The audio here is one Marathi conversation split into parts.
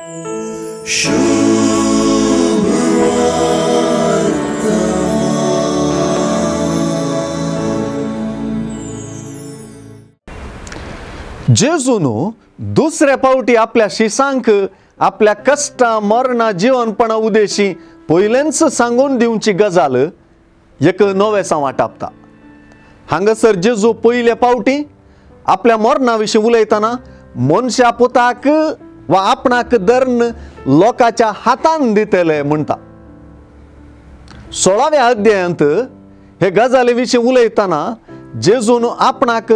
जेजून दुसऱ्या पावटी आपल्या शिसांक आपल्या कष्टा मरणा जीवनपणा उदेशी पयलेंच सांगून दिवची गजाल एक नवें वाटापता। हांगासर जेजू पयल्या पावटी आपल्या मरणा विशीं उलयतना मनशा पुताक वा आपणाक धरून लोकांच्या हातान दितले म्हणटा। 16व्या अध्यायांत हे गजाली विशीं उलयतना जेजून आपणाक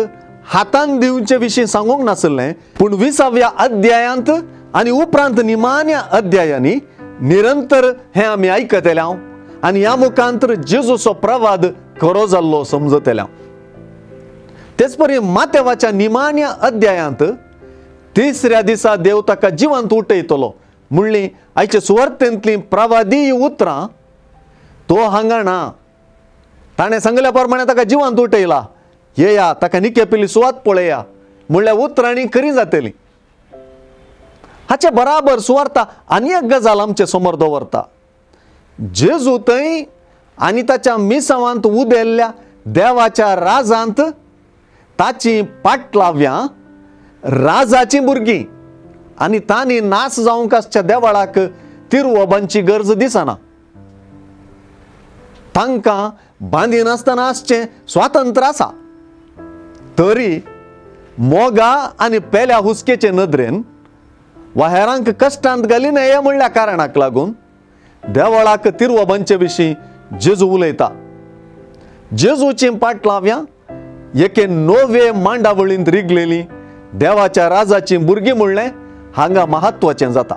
हातान दिवचे विशीं सांगूंक नासलें, पूण 20व्या अध्यायांत आनी उपरांत निमाण्या अध्यायांनी निरंतर हे आमी आयकतल्या आनी ह्या मुखांतर जेजूचो प्रवाद खरो जाल्लो समजतल्या। तेच परी मातेवाच्या निमाण्या अध्यायांत तिसऱ्या दिसा देव ताका जिवंत उठयतलो म्हणली आयचे सुवार्थेंतलीं प्रवादी उतरां तो हांगा ना, ताणें सांगल्या प्रमाणे ताका जिवंत उठयला, येया ताका निकेपिल्ली सुवात पळया म्हणल्यार उतरांनी खरी जातली। हाचे बराबर सुवार्ता आनी एक गजाल आमचे समोर दवरता। जेजू थंय आनी ताच्या मिसावांत उदेल्ल्या देवाच्या राजांत ताची पाटलाव्यां राजाची भुरगीं आनी तांणी नास जावंक आसच्या देवाळाक तिरवोबांची गरज दिसना। तांकां बांदी नासतना आसचें स्वातंत्र्य आसा, तरी मोगा आनी पेल्या हुस्केचे नदरेन वा हेरांक कश्टांत घाली नये म्हणल्या कारणाक लागून देवळाक तिरवोबांचे विशीं जेजू उलयता। जेजूची पाटलाव्यां एके नवे मांडावळींत रिगलेली देवाच्या राजाची भुरगीं म्हणलें हांगा महत्वाचें जाता।